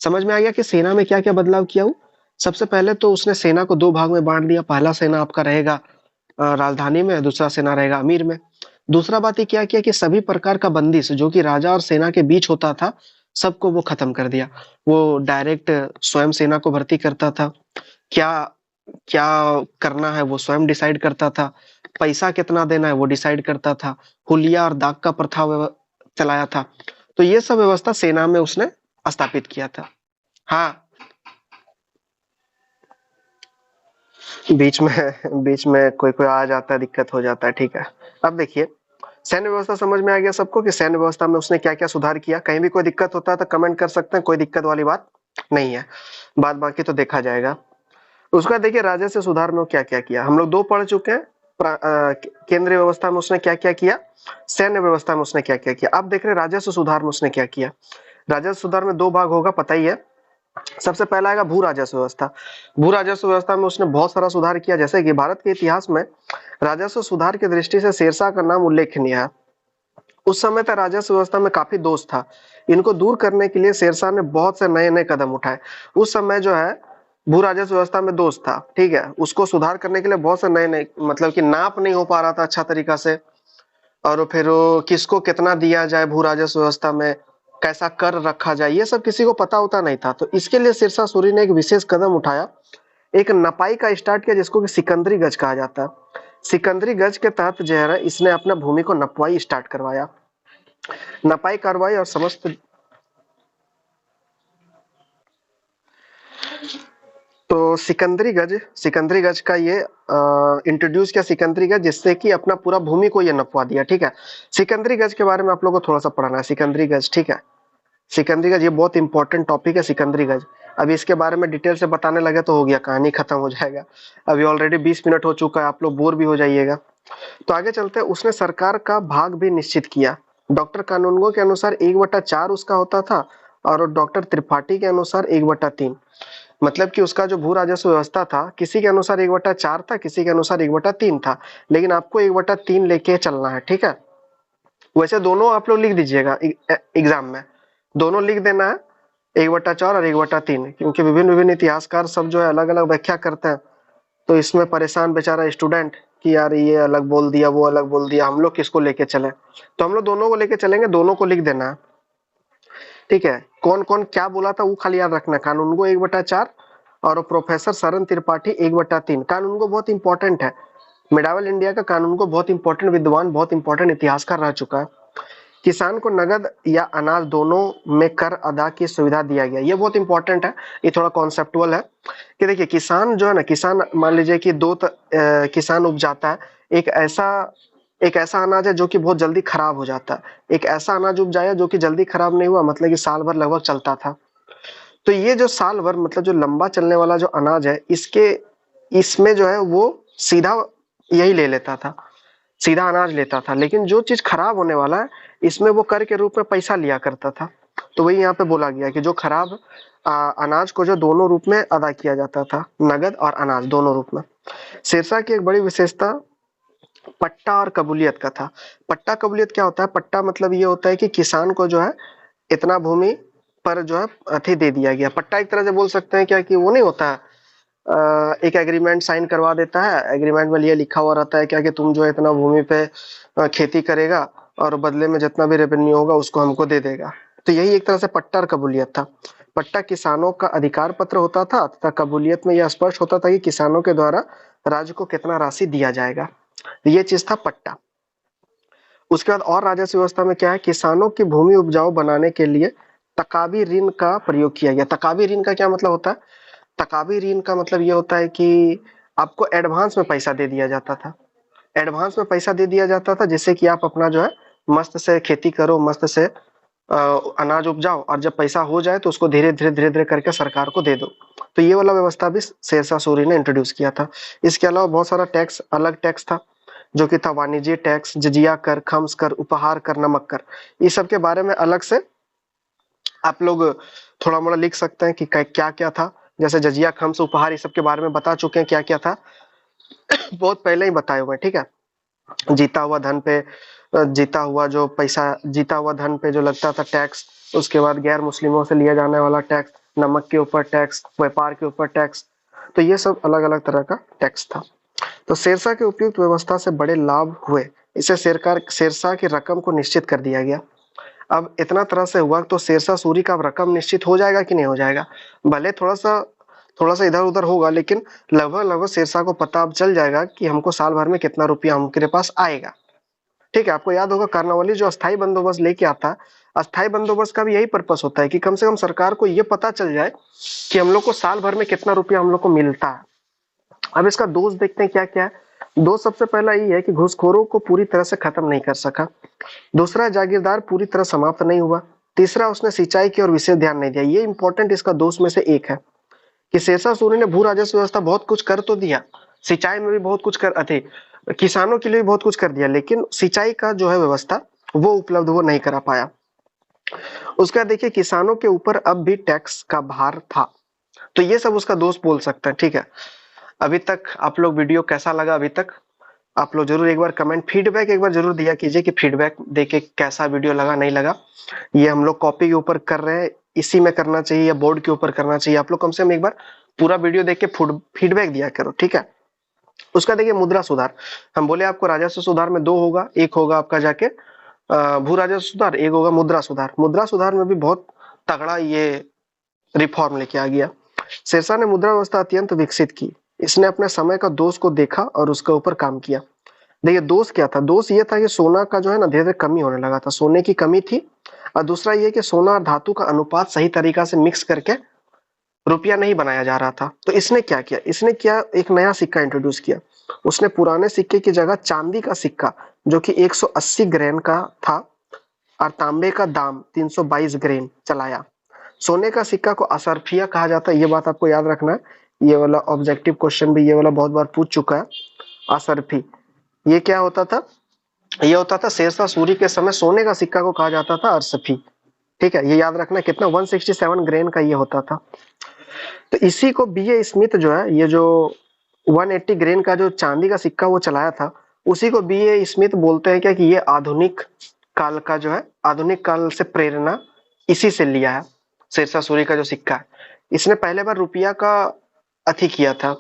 Speaker 1: समझ में आ गया कि सेना में क्या क्या बदलाव किया हूँ। सबसे पहले तो उसने सेना को दो भाग में बांट दिया। पहला सेना आपका रहेगा राजधानी में, दूसरा सेना रहेगा अमीर में। दूसरा बात ये क्या किया कि सभी प्रकार का बंदिश जो कि राजा और सेना के बीच होता था सबको वो खत्म कर दिया। वो डायरेक्ट स्वयं सेना को भर्ती करता था, क्या क्या करना है वो स्वयं डिसाइड करता था, पैसा कितना देना है वो डिसाइड करता था, हुलिया और दाग का प्रथा चलाया था। तो ये सब व्यवस्था सेना में उसने स्थापित किया था। हाँ, बीच में कोई कोई आ जाता है, दिक्कत हो जाता है, ठीक है। अब देखिए सैन्य व्यवस्था समझ में आ गया सबको कि सैन्य व्यवस्था में उसने क्या क्या सुधार किया। कहीं भी कोई दिक्कत होता है तो कमेंट कर सकते हैं, कोई दिक्कत वाली बात नहीं है। बात बाकी तो देखा जाएगा। उसका देखिए राजस्व सुधार में क्या क्या किया, हम लोग दो पढ़ चुके हैं। केंद्रीय व्यवस्था में उसने क्या क्या किया, सैन्य व्यवस्था में उसने क्या क्या किया। अब देख रहे राजस्व सुधार में उसने क्या किया। राजस्व सुधार में दो भाग होगा, पता ही है। सबसे पहला आएगा भू राजस्व व्यवस्था। भू राजस्व व्यवस्था में उसने बहुत सारा सुधार किया। जैसे कि भारत के इतिहास में राजस्व सुधार की दृष्टि से शेरशाह का नाम उल्लेखनीय है। उस समय तक राजस्व व्यवस्था में काफी दोष था। इनको दूर करने के लिए शेरशाह ने बहुत से नए नए कदम उठाए। उस समय जो है भू राजस्व व्यवस्था में दोष था, ठीक है, उसको सुधार करने के लिए बहुत से नए नए, मतलब कि नाप नहीं हो पा रहा था अच्छा तरीका से, और फिर किसको कितना दिया जाए भू राजस्व व्यवस्था में, कैसा कर रखा जाए, ये सब किसी को पता होता नहीं था। तो इसके लिए शेरशाह सूरी ने एक विशेष कदम उठाया, एक नपाई का स्टार्ट किया जिसको कि सिकंदरी गज कहा जाता है। सिकंदरी गज के तहत जो है इसने अपना भूमि को नपवाई स्टार्ट करवाया। नपाई कार्रवाई और समस्त, तो सिकंदरी गज का ये इंट्रोड्यूस किया सिकंदरी गज, जिससे कि अपना पूरा भूमि को ये नपवा दिया, ठीक है। सिकंदरी गज के बारे में आप लोगों को थोड़ा सा पढ़ना है, सिकंदरी गज, ठीक है। सिकंदरी गज ये बहुत इंपॉर्टेंट टॉपिक है, सिकंदरी गज। अभी इसके बारे में डिटेल से बताने लगे तो हो गया, कहानी खत्म हो जाएगा। अभी ऑलरेडी 20 मिनट हो चुका है, आप लोग बोर भी हो जाइएगा। तो आगे चलते हैं। उसने सरकार का भाग भी निश्चित किया। डॉक्टर कानूनगो के अनुसार 1/4 उसका होता था, और डॉक्टर त्रिपाठी के अनुसार 1/3। मतलब कि उसका जो भू राजस्व व्यवस्था था, किसी के अनुसार 1/4 था, किसी के अनुसार 1/3 था, लेकिन आपको 1/3 लेके चलना है, ठीक है। वैसे दोनों आप लोग लिख दीजिएगा एग्जाम में, दोनों लिख देना है, 1/4 और 1/3, क्योंकि विभिन्न विभिन्न इतिहासकार सब जो है अलग अलग व्याख्या करते हैं। तो इसमें परेशान बेचारा स्टूडेंट कि यार ये अलग बोल दिया, वो अलग बोल दिया, हम लोग किसको लेके चले। तो हम लोग दोनों को लेके चलेंगे, दोनों को लिख देना है, ठीक है। कौन कौन क्या बोला था वो खाली याद रखना। कानूनगो 1/4 और प्रोफेसर सरन त्रिपाठी 1/3। कानूनगो बहुत इंपॉर्टेंट है, मिडावल इंडिया का कानूनगो बहुत इंपॉर्टेंट विद्वान, बहुत इंपॉर्टेंट इतिहासकार रह चुका है। किसान को नगद या अनाज दोनों में कर अदा की सुविधा दिया गया, ये बहुत इंपॉर्टेंट है, ये थोड़ा कॉन्सेप्टुअल है। कि देखिए किसान जो है ना, किसान मान लीजिए कि किसान उपजाता है, एक ऐसा एक ऐसा अनाज है जो कि बहुत जल्दी खराब हो जाता है, एक ऐसा अनाज उपजाया जो कि जल्दी खराब नहीं हुआ, मतलब कि साल भर लगभग चलता था। तो ये जो साल भर मतलब जो लंबा चलने वाला जो अनाज है, इसके इसमें जो है वो सीधा यही ले लेता था, सीधा अनाज लेता था। लेकिन जो चीज खराब होने वाला है, इसमें वो कर के रूप में पैसा लिया करता था। तो वही यहाँ पे बोला गया कि जो खराब अनाज को जो दोनों रूप में अदा किया जाता था, नगद और अनाज दोनों रूप में। शेरशाह की एक बड़ी विशेषता पट्टा और कबूलियत का था। पट्टा कबूलियत क्या होता है? पट्टा मतलब ये होता है कि किसान को जो है इतना भूमि पर जो है अथी दे दिया गया। पट्टा एक तरह से बोल सकते हैं क्या कि वो नहीं होता है, एक एग्रीमेंट साइन करवा देता है, एग्रीमेंट में ये लिखा हुआ रहता है क्या कि तुम जो है इतना भूमि पे खेती करेगा और बदले में जितना भी रेवेन्यू होगा उसको हमको दे देगा। तो यही एक तरह से पट्टा और कबूलियत था। पट्टा किसानों का अधिकार पत्र होता था तथा कबूलियत में यह स्पष्ट होता था कि किसानों के द्वारा राज्य को कितना राशि दिया जाएगा। ये चीज था पट्टा। उसके बाद और राजस्व व्यवस्था में क्या है, किसानों की भूमि उपजाऊ बनाने के लिए तकाबी ऋण का प्रयोग किया गया। तकाबी ऋण का क्या मतलब होता है? तकाबी ऋण का मतलब ये होता है कि आपको एडवांस में पैसा दे दिया जाता था, एडवांस में पैसा दे दिया जाता था, जिससे कि आप अपना जो है मस्त से खेती करो, मस्त से अनाज उपजाओ, और जब पैसा हो जाए तो उसको धीरे धीरे करके सरकार को दे दो। तो ये वाला व्यवस्था भी शेरशाह सूरी ने इंट्रोड्यूस किया था। इसके अलावा बहुत सारा टैक्स, अलग टैक्स था, जो कि था वाणिज्य टैक्स, जजिया कर, खम्स कर, उपहार कर, नमक कर। इस सब के बारे में अलग से आप लोग थोड़ा मोड़ा लिख सकते हैं कि क्या क्या था। जैसे जजिया, खम्स, उपहार, इस सब के बारे में बता चुके हैं क्या क्या था, बहुत पहले ही बताए हुए, ठीक है। जीता हुआ धन पे, जीता हुआ जो पैसा, जीता हुआ धन पे जो लगता था टैक्स, उसके बाद गैर मुस्लिमों से लिया जाने वाला टैक्स, नमक के ऊपर टैक्स, व्यापार के ऊपर टैक्स। तो ये सब अलग अलग तरह का टैक्स था। तो शेरशाह के उपयुक्त व्यवस्था से बड़े लाभ हुए। इसे शेरशाह की रकम को निश्चित कर दिया गया। अब इतना तरह से हुआ तो शेरशाह सूरी का रकम निश्चित हो जाएगा कि नहीं हो जाएगा? भले थोड़ा सा इधर उधर होगा, लेकिन लगभग लगभग शेरशाह को पता अब चल जाएगा कि हमको साल भर में कितना रुपया हमारे पास आएगा, ठीक है। आपको याद होगा कर्नवाली जो अस्थाई बंदोबस्त लेके आता है, अस्थाई बंदोबस्त का भी यही पर्पस होता है कि कम से कम सरकार को ये पता चल जाए कि हम लोग को साल भर में कितना रुपया हम लोग को मिलता है। अब इसका दोष देखते हैं क्या क्या है। दोष सबसे पहला ये है कि घूसखोरों को पूरी तरह से खत्म नहीं कर सका। दूसरा, जागीरदार पूरी तरह समाप्त नहीं हुआ। तीसरा, उसने सिंचाई की ओर विशेष ध्यान नहीं दिया। ये इंपॉर्टेंट इसका दोष में से एक है कि शेरशाह सूरी ने भू राजस्व व्यवस्था बहुत कुछ कर तो दिया, सिंचाई में भी बहुत कुछ कर अथे, किसानों के लिए भी बहुत कुछ कर दिया, लेकिन सिंचाई का जो है व्यवस्था वो उपलब्ध वो नहीं करा पाया। उसका देखिए किसानों के ऊपर अब भी टैक्स का भार था। तो ये सब उसका दोष बोल सकते हैं, ठीक है। अभी तक आप लोग वीडियो कैसा लगा अभी तक? आप लोग जरूर एक बार कमेंट फीडबैक एक बार जरूर दिया कीजिए कि फीडबैक देके कैसा वीडियो लगा नहीं लगा। ये हम लोग कॉपी के ऊपर कर रहे हैं, इसी में करना चाहिए या बोर्ड के ऊपर करना चाहिए, आप लोग कम से कम एक बार पूरा वीडियो देख के फीडबैक दिया करो, ठीक है। उसका देखिए मुद्रा सुधार, हम बोले आपको राजस्व सुधार में दो होगा, एक होगा आपका जाके भू राजस्व सुधार, एक होगा मुद्रा सुधार। मुद्रा सुधार में भी बहुत तगड़ा ये रिफॉर्म लेके आ गया। शेरशाह ने मुद्रा व्यवस्था अत्यंत विकसित की। इसने अपने समय का दोष को देखा और उसके ऊपर काम किया। देखिए दोष क्या था, दोष ये था कि सोना का जो है ना धीरे धीरे कमी होने लगा था, सोने की कमी थी। और दूसरा ये कि सोना और धातु का अनुपात सही तरीका से मिक्स करके रुपया नहीं बनाया जा रहा था। तो इसने क्या किया, इसने क्या एक नया सिक्का इंट्रोड्यूस किया। उसने पुराने सिक्के की जगह चांदी का सिक्का जो कि 180 ग्रेन का था और तांबे का दाम 322 ग्रेन चलाया। सोने का सिक्का को असरफिया कहा जाता है, ये बात आपको याद रखना है। ये वाला ऑब्जेक्टिव क्वेश्चन भी ये वाला बहुत बार पूछ चुका है। असरफी ये क्या होता था, ये होता था शेरशाह सूरी के समय सोने का सिक्का को कहा जाता था अरसफी, ठीक है। ये याद रखना कितना 167 ग्रेन का ये होता था। तो इसी को बीए स्मिथ जो है, ये जो 180 ग्रेन का जो चांदी का सिक्का वो चलाया था, उसी को बीए स्मिथ बोलते हैं क्या कि ये आधुनिक काल का जो है, आधुनिक काल से प्रेरणा इसी से लिया है। शेरशाह सूरी का जो सिक्का है, इसने पहले बार रुपया का अथी किया था,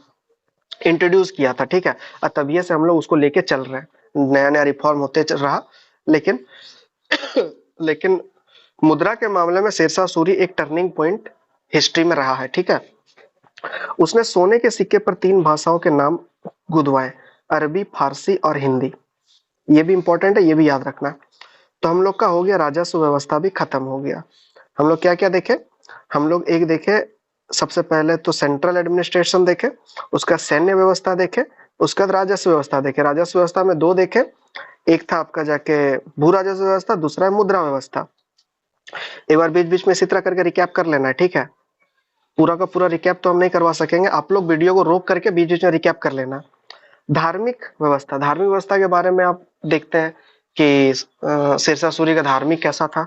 Speaker 1: इंट्रोड्यूस किया था, ठीक है। और तभी से हम लोग उसको लेके चल रहे हैं, नया नया रिफॉर्म होते चल रहा। लेकिन लेकिन मुद्रा के मामले में शेरशाह सूरी एक टर्निंग पॉइंट हिस्ट्री में रहा है, ठीक है। उसने सोने के सिक्के पर 3 भाषाओं के नाम गुदवाए, अरबी, फारसी और हिंदी। ये भी इंपॉर्टेंट है, ये भी याद रखना। तो हम लोग का हो गया, राजस्व व्यवस्था भी खत्म हो गया। हम लोग क्या क्या देखे, हम लोग एक देखे सबसे पहले तो सेंट्रल एडमिनिस्ट्रेशन देखे, उसका सैन्य व्यवस्था देखे, उसके बाद राजस्व व्यवस्था देखे। राजस्व व्यवस्था में दो देखे, एक था आपका जाके भू राजस्व व्यवस्था, दूसरा है मुद्रा व्यवस्था। एक बार बीच बीच में इसी तरह करके रिकैप कर लेना है, ठीक है। पूरा का पूरा रिकैप तो हम नहीं करवा सकेंगे, आप लोग वीडियो को रोक करके बीच बीच में रिकैप कर लेना। धार्मिक व्यवस्था, धार्मिक व्यवस्था के बारे में आप देखते हैं कि शेरशाह सूरी का धार्मिक कैसा था।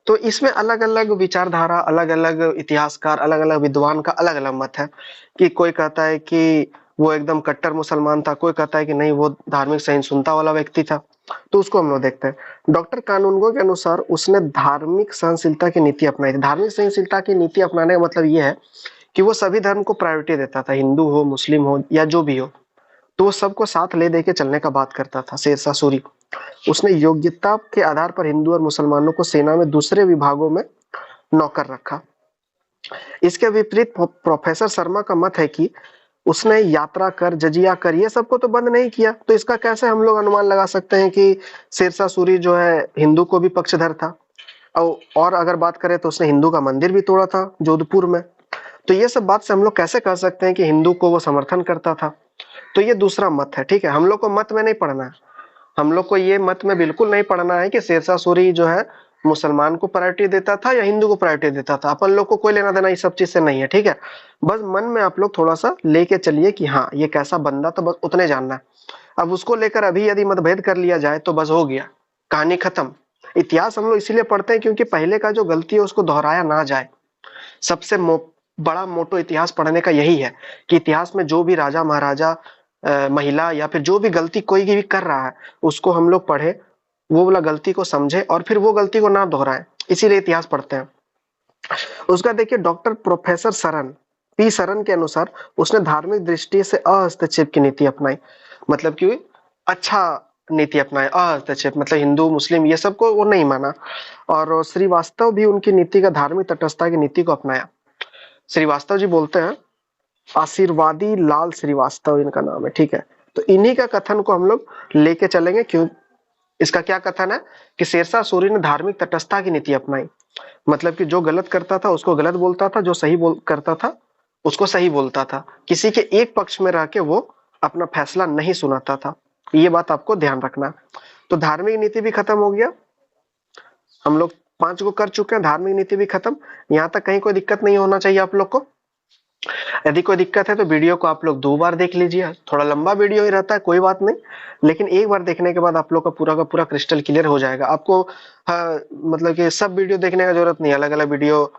Speaker 1: तो इसमें अलग अलग विचारधारा, अलग अलग इतिहासकार, अलग अलग विद्वान का अलग अलग मत है कि कोई कहता है कि वो एकदम कट्टर मुसलमान था, कोई कहता है कि नहीं वो धार्मिक सहिष्णुता वाला व्यक्ति था। तो उसको हम लोग देखते हैं। डॉक्टर कानूनगो के अनुसार उसने धार्मिक सहनशीलता की नीति अपनाई थी। धार्मिक सहनशीलता की नीति अपनाने का मतलब ये है कि वो सभी धर्म को प्रायोरिटी देता था, हिंदू हो, मुस्लिम हो या जो भी हो, तो वो सबको साथ ले दे के चलने का बात करता था शेरशाह सूरी। उसने योग्यता के आधार पर हिंदू और मुसलमानों को सेना में दूसरे विभागों में नौकर रखा। इसके विपरीत प्रोफेसर शर्मा का मत है कि उसने यात्रा कर, जजिया कर, ये सबको तो बंद नहीं किया। तो इसका कैसे हम लोग अनुमान लगा सकते हैं कि शेरशाह सूरी जो है हिंदू को भी पक्षधर था। और अगर बात करें तो उसने हिंदू का मंदिर भी तोड़ा था जोधपुर में। तो ये सब बात से हम लोग कैसे कह सकते हैं कि हिंदू को वो समर्थन करता था। तो ये दूसरा मत है, ठीक है। हम लोग को मत में नहीं पढ़ना है, हम लोग को ये मत में बिल्कुल नहीं पढ़ना है कि शेरशाह सूरी जो है मुसलमान को प्रायोरिटी देता था या हिंदू को प्रायोरिटी देता था। अपन लोग को कोई लेना देना इस सब चीज से नहीं है, ठीक है। बस मन में आप लोग थोड़ा सा लेके चलिए कि हाँ ये कैसा बंदा, तो बस उतने जानना है। अब उसको लेकर अभी यदि मतभेद कर लिया जाए तो बस हो गया, कहानी खत्म। इतिहास हम लोग इसीलिए पढ़ते हैं क्योंकि पहले का जो गलती है उसको दोहराया ना जाए। सबसे बड़ा मोटो इतिहास पढ़ने का यही है कि इतिहास में जो भी राजा महाराजा, महिला या फिर जो भी गलती कोई भी कर रहा है उसको हम लोग पढ़े, वो वाला गलती को समझे और फिर वो गलती को ना दोहराए, इसीलिए इतिहास पढ़ते हैं। उसका देखिए doctor professor Saran, P Saran के अनुसार उसने धार्मिक दृष्टि से अहस्तक्षेप की नीति अपनाई। मतलब कि अच्छा नीति अपनाए, अहस्तक्षेप मतलब हिंदू मुस्लिम ये सब को वो नहीं माना। और श्रीवास्तव भी उनकी नीति का धार्मिक तटस्थता की नीति को अपनाया। श्रीवास्तव जी बोलते हैं, आशीर्वादी लाल श्रीवास्तव इनका नाम है, ठीक है। तो इन्हीं का कथन को हम लोग लेके चलेंगे। क्यों, इसका क्या कथन है कि शेरशाह सूरी ने धार्मिक तटस्थता की नीति अपनाई। मतलब कि जो गलत करता था उसको गलत बोलता था, जो सही करता था उसको सही बोलता था, किसी के एक पक्ष में रह के वो अपना फैसला नहीं सुनाता था। ये बात आपको ध्यान रखना। तो धार्मिक नीति भी खत्म हो गया, हम लोग 5 को कर चुके हैं, धार्मिक नीति भी खत्म। यहाँ तक कहीं कोई दिक्कत नहीं होना चाहिए आप लोग को। यदि कोई दिक्कत है तो वीडियो को आप लोग 2 बार देख लीजिए, थोड़ा लंबा वीडियो ही रहता है कोई बात नहीं, लेकिन एक बार देखने के बाद आप लोग का पूरा क्रिस्टल क्लियर हो जाएगा। आपको मतलब कि सब वीडियो देखने का जरूरत नहीं है, अलग अलग वीडियो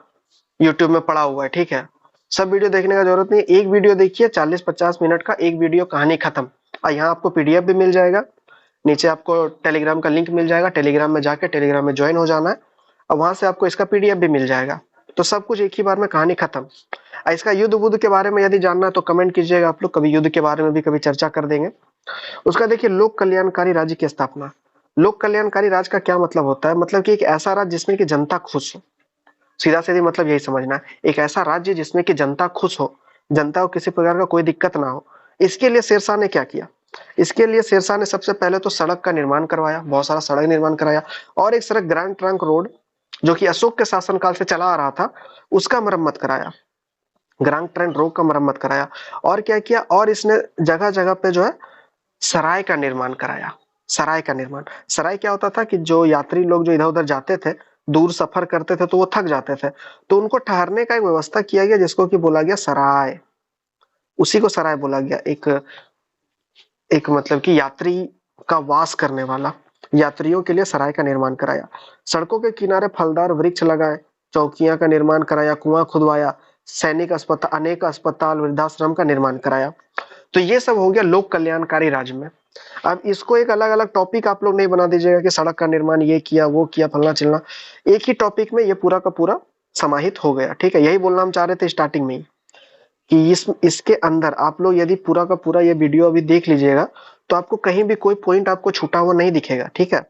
Speaker 1: यूट्यूब में पड़ा हुआ है, ठीक है। सब वीडियो देखने का जरूरत नहीं है, एक वीडियो देखिए 40-50 मिनट का, एक वीडियो, कहानी खत्म। और यहाँ आपको पीडीएफ भी मिल जाएगा, नीचे आपको टेलीग्राम का लिंक मिल जाएगा, टेलीग्राम में जाके टेलीग्राम में ज्वाइन हो जाना है और वहां से आपको इसका पीडीएफ भी मिल जाएगा। तो सब कुछ एक ही बार में, कहानी खत्म। इसका युद्ध बुद्ध के बारे में यदि जानना है तो कमेंट कीजिएगा आप लोग, कभी युद्ध के बारे में भी कभी चर्चा कर देंगे। उसका देखिए लोक कल्याणकारी राज्य की स्थापना। लोक कल्याणकारी राज्य का क्या मतलब होता है, मतलब कि एक ऐसा राज्य जिसमें कि जनता खुश हो, सीधा सीधी मतलब यही समझना है, एक ऐसा राज्य जिसमें कि जनता खुश हो, जनता को किसी प्रकार का कोई दिक्कत ना हो। इसके लिए शेरशाह ने क्या किया, इसके लिए शेरशाह ने सबसे पहले तो सड़क का निर्माण करवाया, बहुत सारा सड़क निर्माण कराया, और एक सड़क ग्रैंड ट्रंक रोड जो कि अशोक के शासनकाल से चला आ रहा था उसका मरम्मत कराया, ग्रैंड ट्रंक रोड का मरम्मत कराया। और क्या किया, और इसने जगह जगह पे जो है सराय का निर्माण कराया। सराय का निर्माण, सराय क्या होता था कि जो यात्री लोग जो इधर उधर जाते थे, दूर सफर करते थे तो वो थक जाते थे, तो उनको ठहरने का एक व्यवस्था किया गया जिसको कि बोला गया सराय, उसी को सराय बोला गया। एक एक मतलब कि यात्री का वास करने वाला, यात्रियों के लिए सराय का निर्माण कराया। सड़कों के किनारे फलदार वृक्ष लगाए, चौकियां का निर्माण कराया, कुआं खुदवाया, सैनिक अस्पताल, अनेक अस्पताल, वृद्धाश्रम का निर्माण कराया। तो ये सब हो गया लोक कल्याणकारी राज्य में। अब इसको एक अलग अलग टॉपिक आप लोग नहीं बना दीजिएगा कि सड़क का निर्माण ये किया वो किया फलना चिलना, एक ही टॉपिक में ये पूरा का पूरा समाहित हो गया। ठीक है, यही बोलना हम चाह रहे थे स्टार्टिंग में ही कि इसके अंदर आप लोग यदि पूरा का पूरा ये वीडियो अभी देख लीजिएगा तो आपको कहीं भी कोई पॉइंट आपको छूटा हुआ नहीं दिखेगा। ठीक है,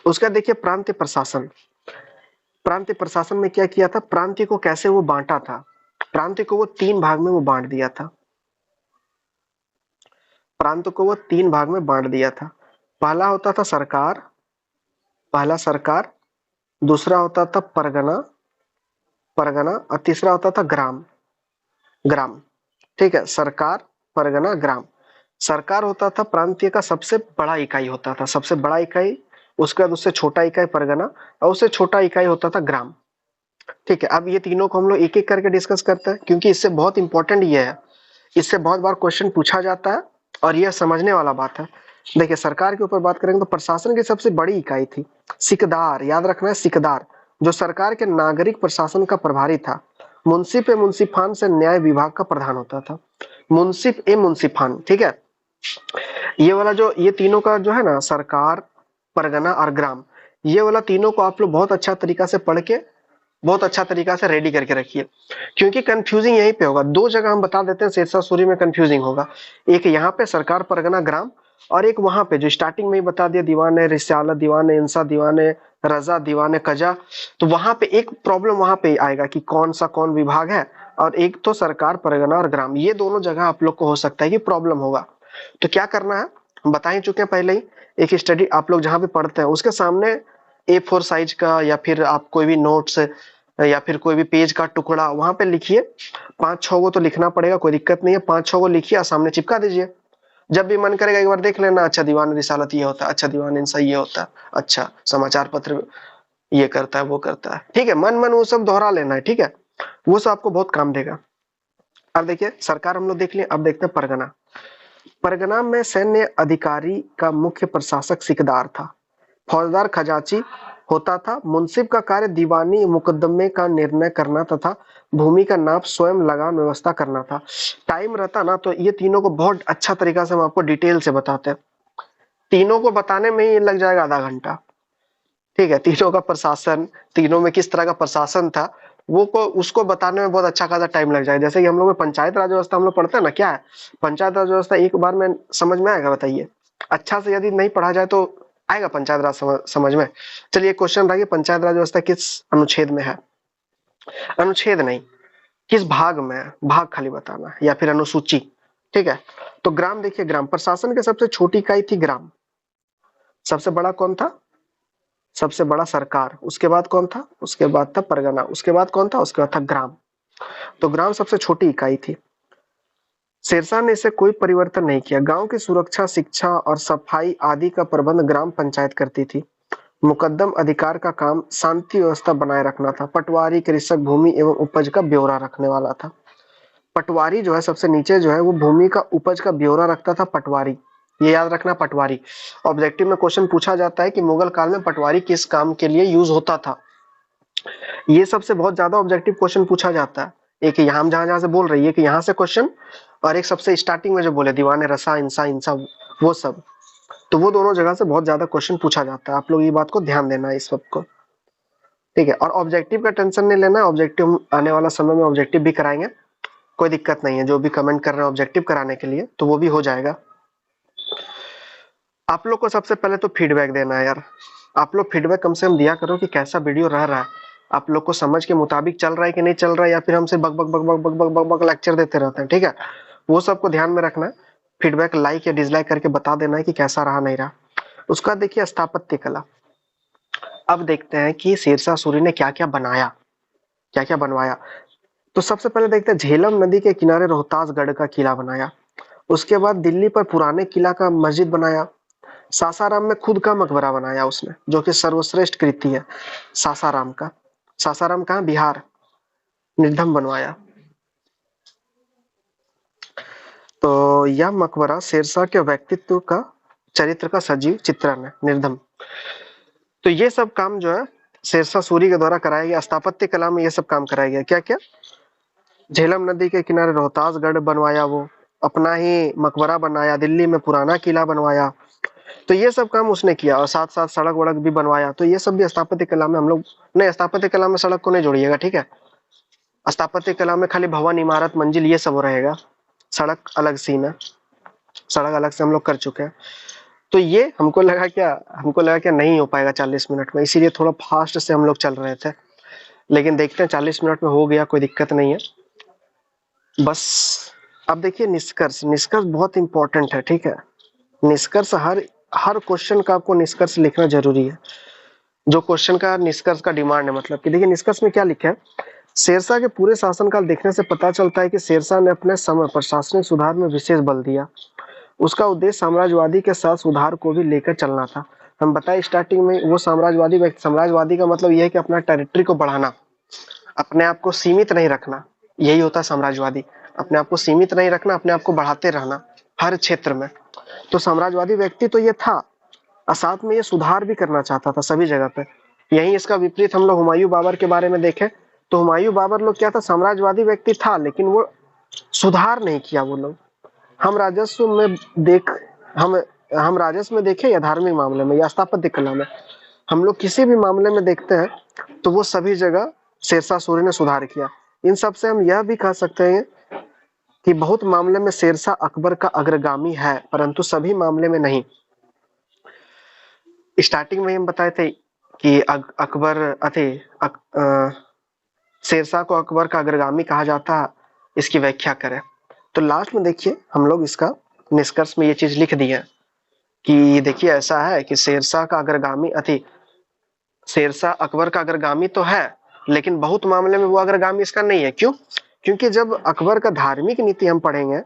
Speaker 1: उसका देखिए प्रांतीय प्रशासन। प्रांतीय प्रशासन में क्या किया था, प्रांतीय को कैसे वो बांटा था, प्रांतीय को वो 3 भाग में वो बांट दिया था, प्रांत को वो 3 भाग में बांट दिया था। पहला होता था सरकार, पहला सरकार, दूसरा होता था परगना, परगना, और तीसरा होता था ग्राम, ग्राम। ठीक है, सरकार, परगना, ग्राम। सरकार होता था प्रांतीय का सबसे बड़ा इकाई होता था, सबसे बड़ा इकाई, उसके बाद उससे छोटा इकाई परगना, और उससे छोटा इकाई होता था ग्राम। ठीक है, अब ये तीनों को हम लोग एक एक करके डिस्कस करते हैं क्योंकि इससे बहुत इंपॉर्टेंट ये है, इससे बहुत बार क्वेश्चन पूछा जाता है और यह समझने वाला बात है। देखिए सरकार के ऊपर बात करेंगे तो प्रशासन की सबसे बड़ी इकाई थी सिकदार, याद रखना है सिकदार, जो सरकार के नागरिक प्रशासन का प्रभारी था। मुंसिफ ए मुंसिफान से न्याय विभाग का प्रधान होता था, मुंसिफ ए मुंसिफान। ठीक है, ये वाला जो ये तीनों का जो है ना, सरकार, परगना और ग्राम, ये वाला तीनों को आप लोग बहुत अच्छा तरीका से पढ़ के बहुत अच्छा तरीका से रेडी करके रखिए क्योंकि कंफ्यूजिंग यहीं पे होगा। 2 जगह हम बता देते हैं शेरशाह सूरी में कंफ्यूजिंग होगा, एक यहाँ पे सरकार, परगना, ग्राम, और एक वहां पे जो स्टार्टिंग में ही बता दिया दीवान है रिसालत, दीवान है इंसा, दीवान है रजा, दीवान है कजा। तो वहां पे एक प्रॉब्लम वहां पे आएगा कि कौन सा कौन विभाग है, और एक तो सरकार, परगना और ग्राम, ये दोनों जगह आप लोग को हो सकता है कि प्रॉब्लम होगा। तो क्या करना है, हम बता ही चुके हैं पहले ही, एक स्टडी आप लोग जहां पे पढ़ते हैं उसके सामने A4 साइज का या फिर आप कोई भी नोट्स या फिर कोई भी पेज का टुकड़ा वहां पे लिखिए, 5-6 गो तो लिखना पड़ेगा, कोई दिक्कत नहीं है, 5-6 गो लिखिए और सामने चिपका दीजिए। जब भी मन करेगा एक बार देख लेना, अच्छा दीवान रिसालत ये होता है, अच्छा दीवान इंसा ये होता है, अच्छा समाचार पत्र ये करता है वो करता है। ठीक है, मन मन वो सब दोहरा लेना है। ठीक है, वो सब आपको बहुत काम देगा। अब देखिए सरकार हम लोग देख लिए, अब देखते हैं परगना। परगना में सैन्य अधिकारी का मुख्य प्रशासक सिकदार था, फौजदार खजांची होता था, मुंसिफ का कार्य दीवानी मुकदमे का निर्णय करना तथा भूमि का नाप स्वयं लगान व्यवस्था करना था। टाइम रहता ना तो ये तीनों को बहुत अच्छा तरीका से हम आपको डिटेल से बताते हैं, तीनों को बताने में ही लग जाएगा आधा घंटा। ठीक है, तीनों का प्रशासन, तीनों में किस तरह का प्रशासन था वो को उसको बताने में बहुत अच्छा खासा टाइम लग जाएगा। जैसे कि हम लोग पंचायत राज व्यवस्था हम लोग पढ़ते हैं ना, क्या है पंचायत राज व्यवस्था, एक बार में समझ में आएगा बताइए, अच्छा से यदि नहीं पढ़ा जाए तो आएगा पंचायत राज समझ में। चलिए क्वेश्चन रहा कि पंचायत राज व्यवस्था किस अनुच्छेद में है, अनुच्छेद नहीं किस भाग में है, भाग खाली बताना है, या फिर अनुसूची। ठीक है, तो ग्राम देखिए, ग्राम प्रशासन की सबसे छोटी इकाई थी ग्राम, सबसे बड़ा कौन था, सबसे बड़ा सरकार, उसके बाद कौन था, उसके बाद था परगना, उसके बाद कौन था, उसके बाद था ग्राम। तो ग्राम सबसे छोटी इकाई थी। शेरशाह ने इसे कोई परिवर्तन नहीं किया। गांव की सुरक्षा, शिक्षा और सफाई आदि का प्रबंध ग्राम पंचायत करती थी। मुकद्दम अधिकार का काम शांति व्यवस्था बनाए रखना था। पटवारी कृषक भूमि एवं उपज का ब्यौरा रखने वाला था। पटवारी जो है सबसे नीचे जो है वो भूमि का उपज का ब्यौरा रखता था, पटवारी, ये याद रखना पटवारी। ऑब्जेक्टिव में क्वेश्चन पूछा जाता है कि मुगल काल में पटवारी किस काम के लिए यूज होता था, ये सबसे बहुत ज्यादा ऑब्जेक्टिव क्वेश्चन पूछा जाता है। एक यहाँ हम जहां जहां से बोल रही है कि यहाँ से क्वेश्चन और एक सबसे स्टार्टिंग में जो बोले दीवाने रसा इंसा इंसा, वो सब, तो वो दोनों जगह से बहुत ज्यादा क्वेश्चन पूछा जाता है। आप लोग ये बात को ध्यान देना है इस सब को, ठीक है। और ऑब्जेक्टिव का टेंशन नहीं लेना है, ऑब्जेक्टिव आने वाला समय में ऑब्जेक्टिव भी कराएंगे, कोई दिक्कत नहीं है। जो भी कमेंट कर रहे हैं ऑब्जेक्टिव कराने के लिए, तो वो भी हो जाएगा। आप लोग को सबसे पहले तो फीडबैक देना है यार। आप लोग फीडबैक कम से कम दिया करो कि कैसा वीडियो रह रहा है, आप लोग को समझ के मुताबिक चल रहा है कि नहीं चल रहा है, या फिर हमसे बक बक बक बक बक बक बक बक लेक्चर देते रहते हैं, ठीक है। वो सबको ध्यान में रखना है। फीडबैक लाइक या डिसलाइक करके बता देना है कि कैसा रहा नहीं रहा। उसका देखिए स्थापत्य कला। अब देखते हैं कि शेरशाह सूरी ने क्या क्या बनाया, क्या क्या बनवाया। तो सबसे पहले देखते हैं, झेलम नदी के किनारे रोहतासगढ़ का किला बनाया। उसके बाद दिल्ली पर पुराने किला का मस्जिद बनाया। सासाराम में खुद का मकबरा बनाया उसने, जो कि सर्वश्रेष्ठ कृति है सासाराम का। सासाराम कहाँ, बिहार, निर्धम बनवाया। तो यह मकबरा शेरशाह के व्यक्तित्व का, चरित्र का सजीव चित्रण है, निर्धम। तो ये सब काम जो है शेरशाह सूरी के द्वारा कराया गया। स्थापत्य कला में ये सब काम कराया गया। क्या क्या, झेलम नदी के किनारे रोहतासगढ़ बनवाया, वो अपना ही मकबरा बनाया, दिल्ली में पुराना किला बनवाया। तो ये सब काम उसने किया, और साथ साथ सड़क वड़क भी बनवाया। तो ये सब भी स्थापत्य कला में हम लोग, नहीं स्थापत्य कला में सड़क को नहीं जोड़िएगा, ठीक है। स्थापत्य कला में खाली भवन, इमारत, मंजिल ये सब रहेगा, सड़क अलग सीन है, सड़क अलग से हम लोग कर चुके हैं। तो ये हमको लगा क्या नहीं हो पाएगा 40 मिनट में, इसीलिए थोड़ा फास्ट से हम लोग चल रहे थे। लेकिन देखते हैं 40 मिनट में हो गया, कोई दिक्कत नहीं है बस। अब देखिए निष्कर्ष, निष्कर्ष बहुत इंपॉर्टेंट है, ठीक है। निष्कर्ष हर हर क्वेश्चन का आपको निष्कर्ष लिखना जरूरी है। जो क्वेश्चन का निष्कर्ष का डिमांड है, मतलब कि देखिए निष्कर्ष में क्या लिखा है। शेरशाह के पूरे शासनकाल देखने से पता चलता है कि शेरशाह ने अपने समय प्रशासनिक सुधार में विशेष बल दिया। उसका उद्देश्य साम्राज्यवादी के साथ सुधार को भी लेकर चलना था। हम बताए स्टार्टिंग में, वो साम्राज्यवादी व्यक्ति, साम्राज्यवादी का मतलब यह है कि अपना टेरिटरी को बढ़ाना, अपने आप को सीमित नहीं रखना, यही होता है साम्राज्यवादी। अपने आप को सीमित नहीं रखना, अपने आप को बढ़ाते रहना हर क्षेत्र में। तो साम्राज्यवादी व्यक्ति तो ये था, और साथ में ये सुधार भी करना चाहता था सभी जगह पे। यही इसका विपरीत हम लोग हुमायूं बाबर के बारे में देखें, तो हुमायूं बाबर लोग क्या था, साम्राज्यवादी व्यक्ति था, लेकिन वो सुधार नहीं किया वो लोग। हम राजस्व में देख हम हम राजस्व में देखें, या धार्मिक मामले में, या स्थापत्य कला में, हम लोग किसी भी मामले में देखते हैं तो वो सभी जगह शेरशाह सूरी ने सुधार किया। इन सब से हम यह भी कह सकते हैं कि बहुत मामले में शेरशाह अकबर का अग्रगामी है, परंतु सभी मामले में नहीं। स्टार्टिंग में हम बताए थे कि अकबर अथे शेरशाह को अकबर का अग्रगामी कहा जाता है, इसकी व्याख्या करें। तो लास्ट में देखिए हम लोग इसका निष्कर्ष में ये चीज लिख दी है कि देखिए ऐसा है कि शेरशाह का अग्रगामी अति शेरशाह अकबर का अग्रगामी तो है, लेकिन बहुत मामले में वो अग्रगामी इसका नहीं है। क्यों? क्योंकि जब अकबर का धार्मिक नीति हम पढ़ेंगे,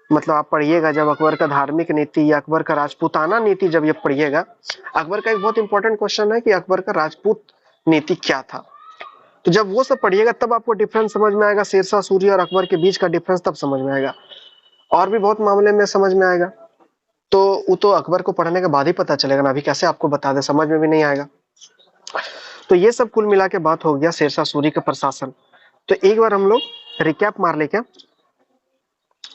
Speaker 1: मतलब आप पढ़िएगा जब अकबर का धार्मिक नीति या अकबर का राजपूताना नीति जब ये पढ़िएगा, अकबर का एक बहुत इंपॉर्टेंट क्वेश्चन है कि अकबर का राजपूत नीति क्या था। तो जब वो सब पढ़िएगा तब आपको डिफरेंस समझ में आएगा, शेरशाह सूरी और अकबर के बीच का डिफरेंस तब समझ में आएगा। और भी बहुत मामले में समझ में आएगा, तो वो तो अकबर को पढ़ने के बाद ही पता चलेगा ना, अभी कैसे आपको बता दे, समझ में भी नहीं आएगा। तो ये सब कुल मिला के बात हो गया शेरशाह सूरी का प्रशासन। तो एक बार हम लोग रिकैप मार ले क्या,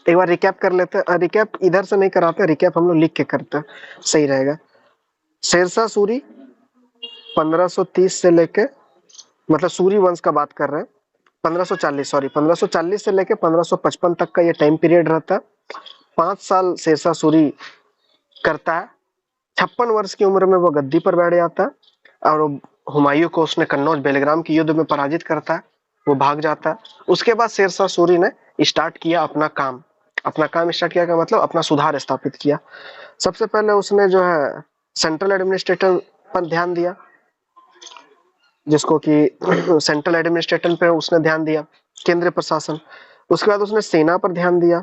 Speaker 1: एक बार रिकैप कर लेते हैं। रिकैप इधर से नहीं कराते, रिकैप हम लोग लिख के करते हैं, सही रहेगा। शेरशाह सूरी 1530 से लेके, मतलब सूरी वंश का बात कर रहे हैं, 1540 से लेके 1555 तक का ये टाइम पीरियड रहता है। 5 साल शेरशाह सूरी करता है। 56 वर्ष की उम्र में वो गद्दी पर बैठ जाता है, और हुमायूं को उसने कन्नौज बेलग्राम की युद्ध में पराजित करता है, वो भाग जाता है। उसके बाद शेरशाह सूरी ने स्टार्ट किया अपना काम। अपना काम स्टार्ट किया का मतलब अपना सुधार स्थापित किया। सबसे पहले उसने जो है सेंट्रल एडमिनिस्ट्रेटर पर ध्यान दिया, जिसको कि सेंट्रल एडमिनिस्ट्रेटर पे उसने ध्यान दिया, केंद्रीय प्रशासन। उसके बाद उसने सेना पर ध्यान दिया,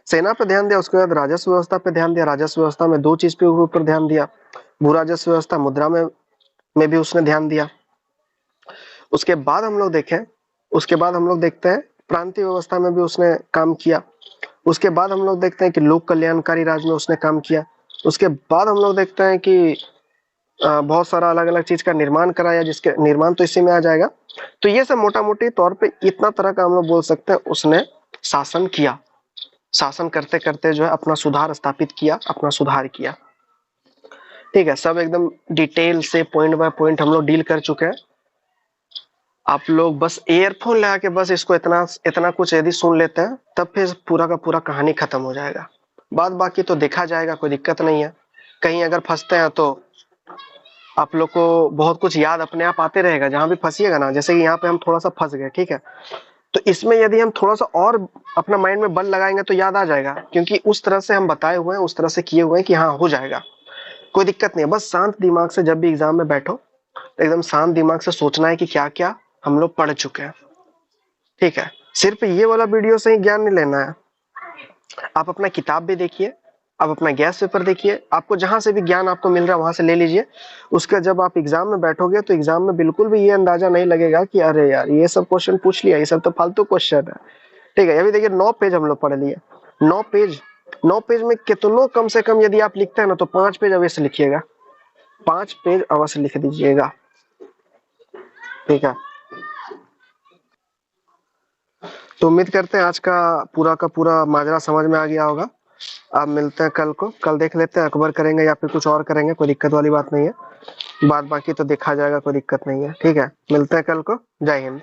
Speaker 1: सेना पर ध्यान दिया। उसके बाद राजस्व व्यवस्था पे ध्यान दिया। राजस्व व्यवस्था में 2 चीज पे ऊपर ध्यान दिया, भू राजस्व व्यवस्था, मुद्रा में भी उसने ध्यान दिया। उसके बाद हम लोग देखें, उसके बाद हम लोग देखते हैं प्रांतीय व्यवस्था में भी उसने काम किया। उसके बाद हम लोग देखते हैं कि लोक कल्याणकारी राज में उसने काम किया। उसके बाद हम लोग देखते हैं कि बहुत सारा अलग अलग चीज का निर्माण कराया, जिसके निर्माण तो इसी में आ जाएगा। तो ये सब मोटा मोटी तौर पे इतना तरह का हम लोग बोल सकते हैं उसने शासन किया। शासन करते करते जो है अपना सुधार स्थापित किया, अपना सुधार किया। ठीक है, सब एकदम डिटेल से पॉइंट बाय पॉइंट हम लोग डील कर चुके हैं। आप लोग बस ईयरफोन लगा के बस इसको इतना इतना कुछ यदि सुन लेते हैं तब फिर पूरा का पूरा कहानी खत्म हो जाएगा। बाद बाकी तो देखा जाएगा, कोई दिक्कत नहीं है। कहीं अगर फंसते हैं तो आप लोग को बहुत कुछ याद अपने आप आते रहेगा जहां भी फंसिएगा ना। जैसे कि यहाँ पे हम थोड़ा सा फंस गए, ठीक है, तो इसमें यदि हम थोड़ा सा और अपना माइंड में बल लगाएंगे तो याद आ जाएगा, क्योंकि उस तरह से हम बताए हुए हैं, उस तरह से किए हुए हैं कि हाँ हो जाएगा, कोई दिक्कत नहीं है। बस शांत दिमाग से जब भी एग्जाम में बैठो एकदम शांत दिमाग से सोचना है कि क्या क्या हम लोग पढ़ चुके हैं। ठीक है, सिर्फ ये वाला वीडियो से ही ज्ञान नहीं लेना है, आप अपना किताब भी देखिए, आप अपना गैस पेपर देखिए, आपको जहां से भी ज्ञान आपको मिल रहा है वहां से ले लीजिए। उसका जब आप एग्जाम में बैठोगे तो एग्जाम में बिल्कुल भी ये अंदाजा नहीं लगेगा कि अरे यार ये सब क्वेश्चन पूछ लिया, ये सब तो फालतू क्वेश्चन है। ठीक है, अभी देखिए 9 पेज हम लोग पढ़ लिए। 9 पेज, 9 पेज में कितनों कम से कम यदि आप लिखते हैं ना तो 5 पेज अवश्य लिखिएगा, 5 पेज अवश्य लिख दीजिएगा। ठीक है, तो उम्मीद करते हैं आज का पूरा माजरा समझ में आ गया होगा। अब मिलते हैं कल को, कल देख लेते हैं अकबर करेंगे या फिर कुछ और करेंगे, कोई दिक्कत वाली बात नहीं है। बात बाकी तो देखा जाएगा, कोई दिक्कत नहीं है। ठीक है, मिलते हैं कल को। जय हिंद।